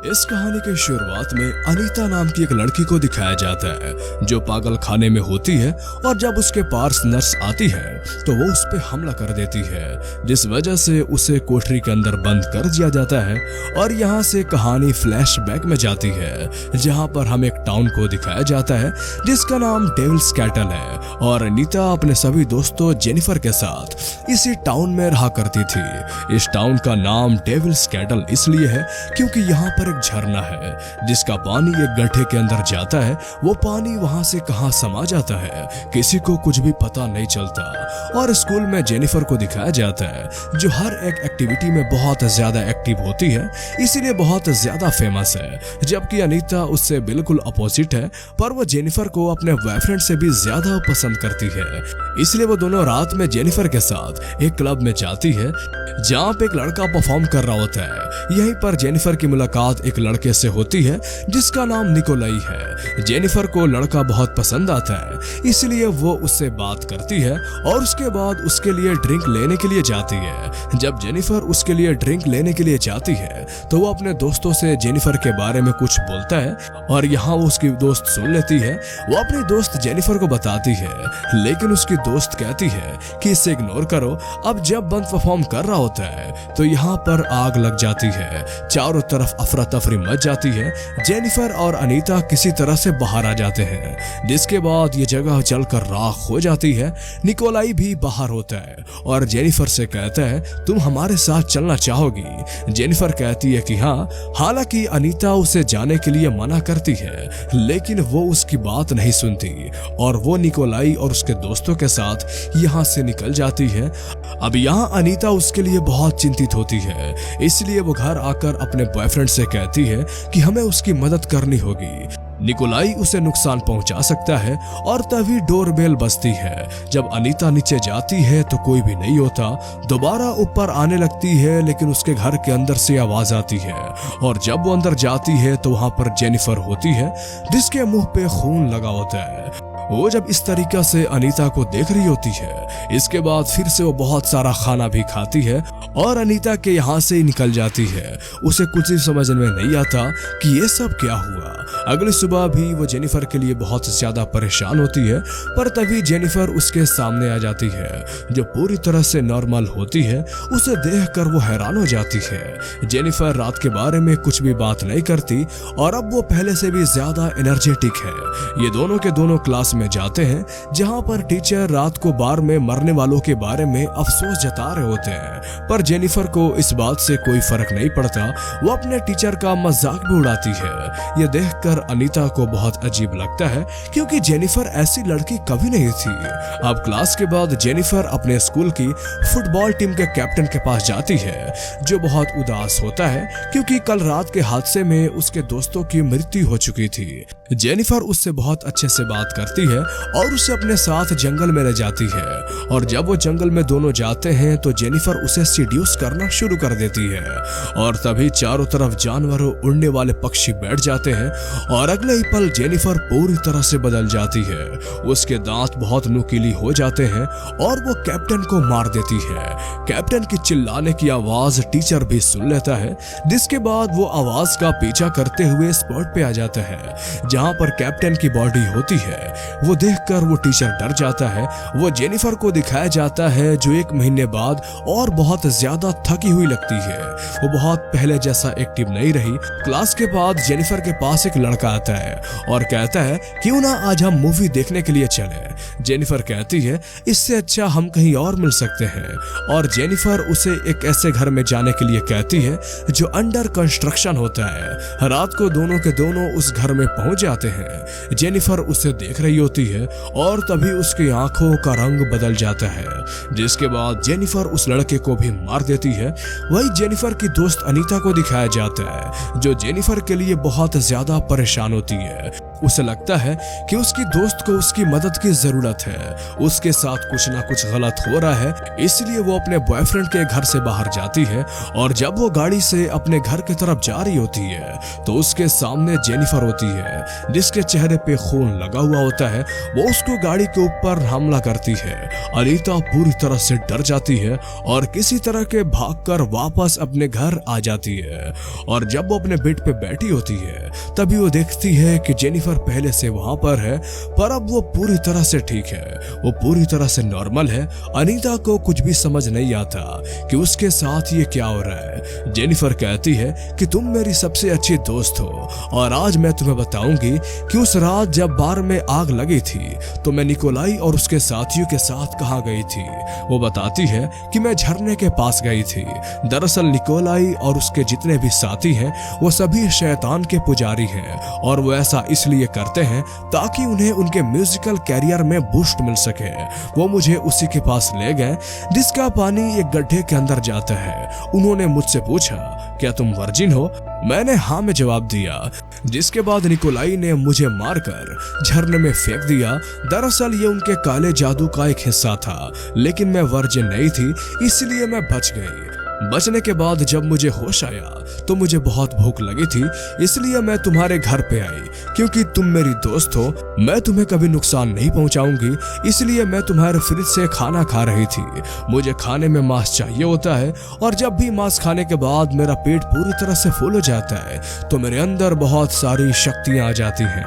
इस कहानी के शुरुआत में अनीता नाम की एक लड़की को दिखाया जाता है जो पागल खाने में होती है और जब उसके पास नर्स आती है तो वो उस पे हमला कर देती है, जिस वजह से उसे कोठरी के अंदर बंद कर दिया जाता है। और यहाँ से कहानी फ्लैशबैक में जाती है जहाँ पर हम एक टाउन को दिखाया जाता है जिसका नाम डेविल्स कैटल है और अनीता अपने सभी दोस्तों जेनिफर के साथ इसी टाउन में रहा करती थी। इस टाउन का नाम डेविल्स कैटल इसलिए है क्योंकि यहाँ पर एक झरना है जिसका पानी एक गड्ढे के अंदर जाता है। वो पानी वहां से कहां समा जाता है किसी को कुछ भी पता नहीं चलता। और स्कूल में जेनिफर को दिखाया जाता है जो हर एक एक्टिविटी में बहुत ज्यादा एक्टिव होती है, इसीलिए बहुत ज्यादा फेमस है। जबकि अनीता उससे बिल्कुल अपोजिट है, पर वो जेनिफर को अपने बॉयफ्रेंड से भी ज्यादा पसंद करती है। इसलिए वो दोनों रात में जेनिफर के साथ एक क्लब में जाती है जहाँ पे एक लड़का परफॉर्म कर रहा होता है। यहीं पर जेनिफर की मुलाकात एक लड़के से होती है जिसका नाम निकोलाई है। जेनिफर को लड़का बहुत पसंद आता है, इसलिए वो उससे बात करती है और उसके बाद उसके लिए ड्रिंक लेने के लिए जाती है। जब जेनिफर उसके लिए ड्रिंक लेने के लिए जाती है तो वो अपने दोस्तों से जेनिफर के बारे में कुछ बोलता है और यहाँ वो उसकी दोस्त सुन लेती है। वो अपनी दोस्त जेनिफर को बताती है, लेकिन उसकी दोस्त कहती है कि इसे इग्नोर करो। अब जब बंद परफॉर्म कर रहा होता है तो यहाँ पर आग लग जाती है, चारों तरफ अफरा तफरी मच जाती है। जेनिफर और अनीता किसी तरह से बाहर आ जाते हैं, जिसके बाद ये जगह जलकर राख हो जाती है। निकोलाई भी बाहर होता है और जेनिफर से कहता है तुम हमारे साथ चलना चाहोगी? जेनिफर कहती है कि हाँ। हालांकि अनीता उसे जाने के लिए मना करती है, लेकिन वो उसकी बात नहीं सुनती और वो निकोलाई और उसके दोस्तों के साथ यहाँ से निकल जाती है। अब यहाँ अनीता उसके लिए बहुत चिंतित होती है, इसलिए वो घर आकर अपने बॉयफ्रेंड से कहती है कि हमें उसकी मदद करनी होगी। निकोलाई उसे नुकसान पहुंचा सकता है और तभी डोरबेल बजती है। जब अनीता नीचे जाती है तो कोई भी नहीं होता। दोबारा ऊपर आने लगती है, लेकिन उसके घर के अंदर से आवाज आती है और जब वो अंदर जाती है तो वहां पर जेनिफर होती है जिसके मुंह पे खून लगा होता है। वो जब इस तरीका से अनीता को देख रही होती है, इसके बाद फिर से वो बहुत सारा खाना भी खाती है और अनीता के यहाँ से निकल जाती है। उसे कुछ ही समझ में नहीं आता कि ये सब क्या हुआ। अगली सुबह भी वो जेनिफर के लिए बहुत ज्यादा परेशान होती है, पर तभी जेनिफर उसके सामने आ जाती है जो पूरी तरह से नॉर्मल होती है। उसे देखकर वो हैरान हो जाती है। जेनिफर रात के बारे में कुछ भी बात नहीं करती और अब वो पहले से भी ज्यादा एनर्जेटिक है। ये दोनों के दोनों क्लास में जाते हैं जहां पर टीचर रात को बार में मरने वालों के बारे में अफसोस जता रहे होते हैं, पर जेनिफर को इस बात से कोई फर्क नहीं पड़ता। वो अपने टीचर का मजाक भी उड़ाती है। ये देखकर अनीता को बहुत अजीब लगता है क्योंकि जेनिफर ऐसी लड़की कभी नहीं थी। अब क्लास के बाद जेनिफर अपने स्कूल की फुटबॉल टीम के कैप्टन के पास जाती है जो बहुत उदास होता है क्योंकि कल रात के हादसे में उसके दोस्तों की मृत्यु हो चुकी थी। जेनिफर उससे बहुत अच्छे से बात करती है और उसे अपने साथ जंगल में ले जाती है और जब वो जंगल में दोनों जाते हैं तो जेनिफर उसे सीड्यूस करना शुरू कर देती है और तभी चारों तरफ जानवरों उड़ने वाले पक्षी बैठ जाते हैं और अगले ही पल जेनिफर पूरी तरह से बदल जाती है। उसके दांत बहुत नुकीली हो जाते हैं और वो कैप्टन को मार देती है। कैप्टन की चिल्लाने की आवाज टीचर भी सुन लेता है, जिसके बाद वो आवाज का पीछा करते हुए स्पॉट पे आ जाता है जहां पर कैप्टन की बॉडी होती है। वो देखकर वो टीचर डर जाता है। वो जेनिफर को दिखाया जाता है जो 1 महीने बाद और बहुत ज्यादा थकी हुई लगती है। वो बहुत पहले जैसा एक्टिव नहीं रही। क्लास के बाद जेनिफर के पास एक लड़का आता है और कहता है क्यों ना आज हम मूवी देखने के लिए चलें। जेनिफर कहती है इससे अच्छा हम कहीं और मिल सकते हैं और जेनिफर उसे एक ऐसे घर में जाने के लिए कहती है जो अंडर कंस्ट्रक्शन होता है। रात को दोनों के दोनों उस घर में पहुंच जाते हैं। जेनिफर उसे देख रही होती है और तभी उसकी आंखों का रंग बदल जाता है, जिसके बाद जेनिफर उस लड़के को भी मार देती है। वही जेनिफर की दोस्त अनीता को दिखाया जाता है जो जेनिफर के लिए बहुत ज्यादा परेशान होती है। उसे लगता है कि उसकी दोस्त को उसकी मदद की जरूरत है, उसके साथ कुछ ना कुछ गलत हो रहा है, इसलिए वो अपने बॉयफ्रेंड के घर से बाहर जाती है। और जब वो गाड़ी से अपने घर की तरफ जा रही होती है तो उसके सामने जेनिफर होती है जिसके चेहरे पे खून लगा हुआ होता है। वो उसको गाड़ी के ऊपर हमला करती है। अनीता पूरी तरह से डर जाती है और किसी तरह के भागकर वापस अपने घर आ जाती है। और जब वो अपने बेड पे बैठी होती है तभी वो देखती है कि जेनिफर पहले से वहां पर है, पर अब वो पूरी तरह से ठीक है, वो पूरी तरह से नॉर्मल है। अनीता को कुछ भी समझ नहीं आता कि उसके साथ ये क्या हो रहा है। जेनिफर कहती है कि तुम मेरी सबसे अच्छी दोस्त हो और आज मैं तुम्हें बताऊंगी कि उस रात जब बार में आग लगी थी तो मैं निकोलाई और उसके साथियों के साथ कहाँ गई थी। वो बताती है कि मैं झरने के पास गई थी। दरअसल निकोलाई और उसके जितने भी साथी हैं वो सभी शैतान के पुजारी हैं और वो ऐसा इसलिए करते हैं ताकि उन्हें उनके म्यूजिकल कैरियर में बूस्ट मिल सके। वो मुझे उसी के पास ले गए जिसका पानी एक गड्ढे के अंदर जाता है। उन्होंने मुझसे पूछा क्या तुम वर्जिन हो? मैंने हाँ में जवाब दिया, जिसके बाद निकोलाई ने मुझे मारकर झरने में फेंक दिया। दरअसल ये उनके काले जादू का एक हिस्सा था, लेकिन मैं वर्जिन नहीं थी इसलिए मैं बच गई। बचने के बाद जब मुझे होश आया तो मुझे बहुत भूख लगी थी, इसलिए मैं तुम्हारे घर पे आई। क्योंकि तुम मेरी दोस्त हो, मैं तुम्हें कभी नुकसान नहीं पहुंचाऊंगी, इसलिए मैं तुम्हारे फ्रिज से खाना खा रही थी। मुझे खाने में मांस चाहिए होता है और जब भी मांस खाने के बाद मेरा पेट पूरी तरह से फुल हो जाता है तो मेरे अंदर बहुत सारी शक्तियां आ जाती हैं,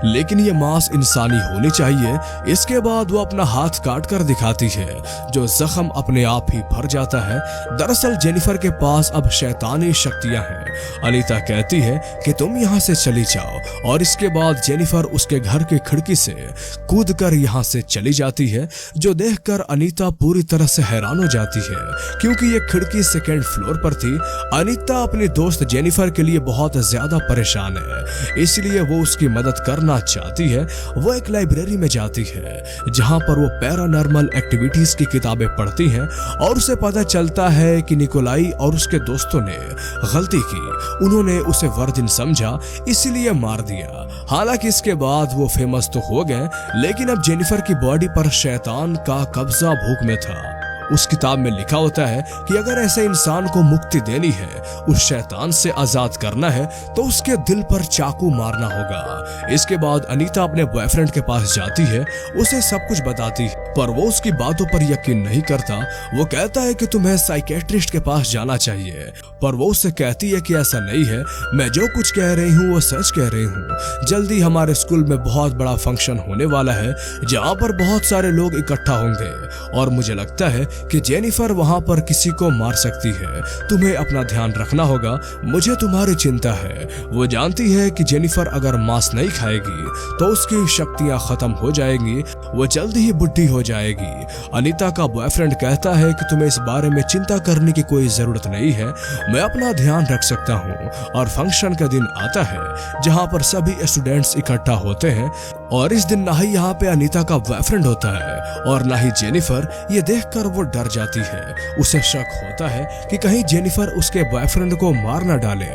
लेकिन ये मांस इंसानी होनी चाहिए। इसके बाद वो अपना हाथ काट कर दिखाती है, जो जख्म अपने आप ही भर जाता है। दरअसल जेनिफर के पास अब शैतानी शक्तियां हैं। अनीता कहती है कि तुम यहाँ से चली जाओ और इसके बाद जेनिफर उसके घर की खिड़की से कूदकर यहाँ से चली जाती है, जो देखकर अनीता पूरी तरह से हैरान हो जाती है क्योंकि ये खिड़की सेकेंड फ्लोर पर थी। अनीता अपनी दोस्त जेनिफर के लिए बहुत ज्यादा परेशान है, इसलिए वो उसकी मदद करना चाहती है। वो एक लाइब्रेरी में जाती है जहां पर वो पैरानॉर्मल एक्टिविटीज की किताबें पढ़ती हैं और उसे पता चलता है कि निकोलाई और उसके दोस्तों ने गलती की। उन्होंने उसे वर्जिन समझा इसलिए मार दिया। हालांकि इसके बाद वो फेमस तो हो गए, लेकिन अब जेनिफर की बॉडी पर शैतान का कब्जा भूख में था। उस किताब में लिखा होता है कि अगर ऐसे इंसान को मुक्ति देनी है, उस शैतान से आजाद करना है, तो उसके दिल पर चाकू मारना होगा। इसके बाद अनीता अपने बॉयफ्रेंड के पास जाती है, उसे सब कुछ बताती है, पर वो उसकी बातों पर यकीन नहीं करता। वो कहता है कि तुम्हें साइकेट्रिस्ट के पास जाना चाहिए, पर वो उससे कहती है कि ऐसा नहीं है, मैं जो कुछ कह रही हूँ वो सच कह रही हूँ। जल्दी हमारे स्कूल में बहुत बड़ा फंक्शन होने वाला है जहाँ पर बहुत सारे लोग इकट्ठा होंगे और मुझे लगता है कि जेनिफर वहां पर किसी को मार सकती है। तुम्हें अपना ध्यान रखना होगा, मुझे तुम्हारी चिंता है। वो जानती है कि जेनिफर अगर मांस नहीं खाएगी तो उसकी शक्तियां खत्म हो जाएंगी, वो जल्दी ही बुढ़ी हो जाएगी। अनीता का बॉयफ्रेंड कहता है कि तुम्हें इस बारे में चिंता करने की कोई जरूरत नहीं है, मैं अपना ध्यान रख सकता हूँ। और फंक्शन का दिन आता है जहाँ पर सभी स्टूडेंट्स इकट्ठा होते हैं और इस दिन ना ही यहाँ पे अनीता का बॉयफ्रेंड होता है और ना ही जेनिफर। ये देखकर वो डर जाती है, उसे शक होता है कि कहीं जेनिफर उसके बॉयफ्रेंड को मार न डाले,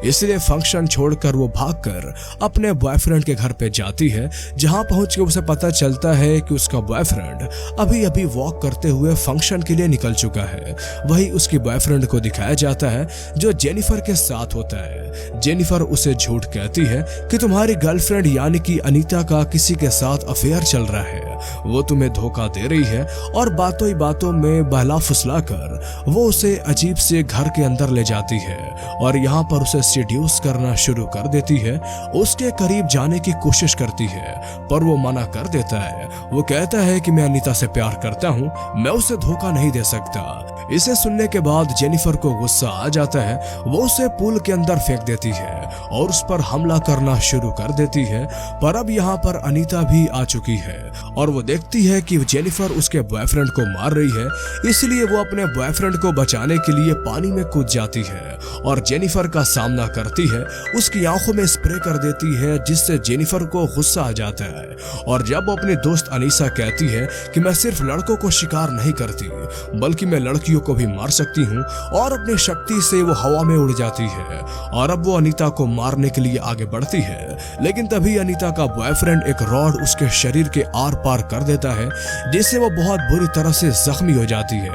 इसलिए फंक्शन छोड़कर वो भागकर अपने बॉयफ्रेंड के घर पे जाती है। जहां पहुंच के उसे पता चलता है कि उसका बॉयफ्रेंड अभी अभी वॉक करते हुए फंक्शन के लिए निकल चुका है। वही उसके बॉयफ्रेंड को दिखाया जाता है जो जेनिफर के साथ होता है। जेनिफर उसे झूठ कहती है कि तुम्हारी गर्लफ्रेंड यानी कि अनीता का किसी के साथ अफेयर चल रहा है, वो तुम्हें धोखा दे रही है और बातों ही बातों में बहला फुसला कर वो उसे अजीब से घर के अंदर ले जाती है और यहाँ पर उसे सीड्यूस करना शुरू कर देती है। उसके करीब जाने की कोशिश करती है पर वो मना कर देता है। वो कहता है कि मैं अनीता से प्यार करता हूँ, मैं उसे धोखा नहीं दे सकता। इसे सुनने के बाद जेनिफर को गुस्सा आ जाता है, वो उसे पूल के अंदर फेंक देती है और उस पर हमला करना शुरू कर देती है। पर अब यहाँ पर अनीता भी आ चुकी है और वो देखती है कि जेनिफर उसके बॉयफ्रेंड को मार रही है, इसलिए वो अपने बॉयफ्रेंड को बचाने के लिए पानी में कूद जाती है और जेनिफर का सामना करती है। उसकी आंखों में स्प्रे कर देती है जिससे जेनिफर को गुस्सा आ जाता है और जब वो अपनी दोस्त अनीसा कहती है कि मैं सिर्फ लड़कों को शिकार नहीं करती बल्कि मैं लड़कियों को भी मार सकती हूँ और अपनी शक्ति से वो हवा में उड़ जाती है और अब वो अनीता को मारने के लिए आगे बढ़ती है, लेकिन तभी अनीता का बॉयफ्रेंड एक रॉड उसके शरीर के आर पार कर देता है, जिससे वो बहुत बुरी तरह से जख्मी हो जाती है।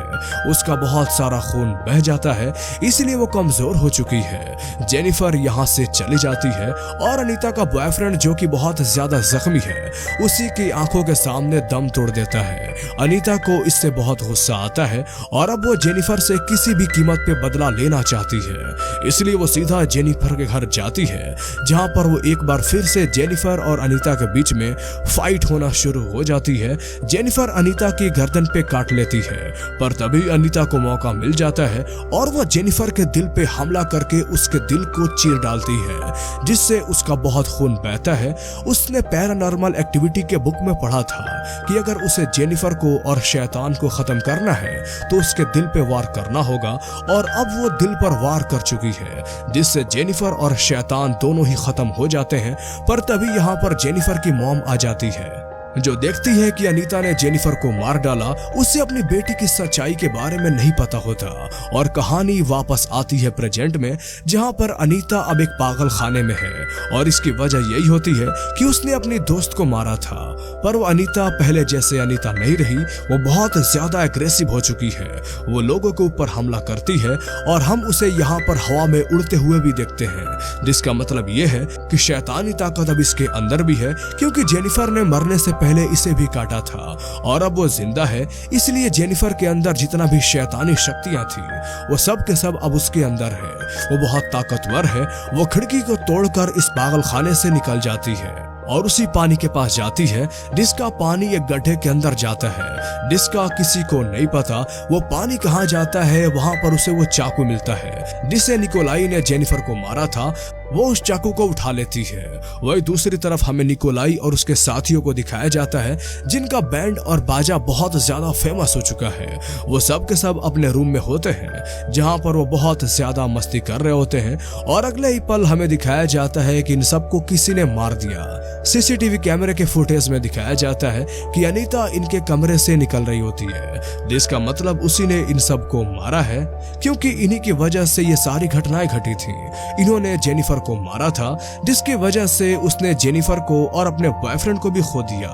उसका बहुत सारा खून बह जाता है, इसलिए वो कमजोर हो चुकी है। जेनिफर यहाँ से चली जाती है और अनीता का बॉयफ्रेंड, जो कि बहुत ज्यादा जख्मी है, उसी की आंखों के सामने दम तोड़ देता है। अनीता को इससे बहुत गुस्सा आता है और अब वो जेनिफर से किसी भी कीमत पे बदला लेना चाहती है, इसलिए वो सीधा जेनिफर के घर जाती है, जहां पर वो एक बार फिर से जेनिफर और अनीता के बीच में फाइट होना शुरू हो जाती है। जेनिफर अनीता की गर्दन पे काट लेती है, पर तभी अनीता को मौका मिल जाता है और वो जेनिफर के दिल पे हमला करके उसके दिल को चीर डालती है, जिससे उसका बहुत खून बहता है। उसने पैरानॉर्मल एक्टिविटी के बुक में पढ़ा था कि अगर उसे जेनिफर को और शैतान को खत्म करना है तो उसके दिल पे वार करना होगा, और अब वो दिल पर वार कर चुकी है, जिससे जेनिफर और शैतान दोनों ही खत्म हो जाते हैं। पर तभी यहाँ पर जेनिफर की मॉम आ जाती है, जो देखती है कि अनीता ने जेनिफर को मार डाला। उसे अपनी बेटी की सच्चाई के बारे में नहीं पता होता और कहानी वापस आती है प्रेजेंट में, जहां पर अनीता अब एक पागल खाने में है, और इसकी वजह यही होती है कि उसने अपनी दोस्त को मारा था। पर वो अनीता पहले जैसे अनीता नहीं रही, वो बहुत ज्यादा एग्रेसिव हो चुकी है। वो लोगों के ऊपर हमला करती है और हम उसे यहाँ पर हवा में उड़ते हुए भी देखते हैं, जिसका मतलब ये है कि शैतानी ताकत अब इसके अंदर भी है, क्योंकि जेनिफर ने मरने से पहले इसे भी काटा था और अब वो जिंदा है। इसलिए जेनिफर के अंदर जितना भी शैतानी शक्तियां थी, वो सब के सब अब उसके अंदर है। वो बहुत ताकतवर है। वो खिड़की को तोड़कर इस पागल खाने से निकल जाती है और उसी पानी के पास जाती है, जिसका पानी एक गड्ढे के अंदर जाता है, जिसका किसी को नहीं पता वो पानी कहाँ जाता है। वहां पर उसे वो चाकू मिलता है जिसे निकोलाई ने जेनिफर को मारा था। वो उस चाकू को उठा लेती है। वही दूसरी तरफ हमें निकोलाई और उसके साथियों को दिखाया जाता है, जिनका बैंड और बाजा बहुत ज्यादा फेमस हो चुका है। वो सब के सब अपने रूम में होते हैं, जहां पर वो बहुत ज्यादा मस्ती कर रहे होते हैं, और अगले ही पल हमें दिखाया जाता है कि इन सबको किसी ने मार दिया। सीसीटीवी कैमरे के फुटेज में दिखाया जाता है कि अनीता इनके कमरे से निकल रही होती है, जिसका मतलब उसी ने इन सबको मारा है, क्योंकि इन्हीं की वजह से ये सारी घटनाएं घटी थी। इन्होंने जेनिफर को मारा था, जिसकी वजह से उसने जेनिफर को और अपने बॉयफ्रेंड को भी खो दिया,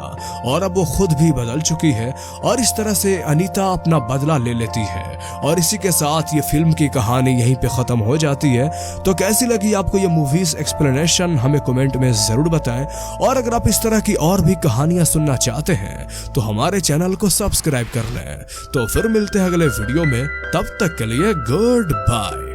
और अब वो खुद भी बदल चुकी है, और इस तरह से अनीता अपना बदला ले लेती है। और इसी के साथ ये फिल्म की कहानी यहीं पे खत्म हो जाती है। तो कैसी लगी आपको ये मूवीज एक्सप्लेनेशन, हमें कमेंट में जरूर बताएं, और अगर आप इस तरह की और भी कहानियां सुनना चाहते हैं तो हमारे चैनल को सब्सक्राइब कर लें। तो फिर मिलते हैं अगले वीडियो में, तब तक के लिए गुड बाय।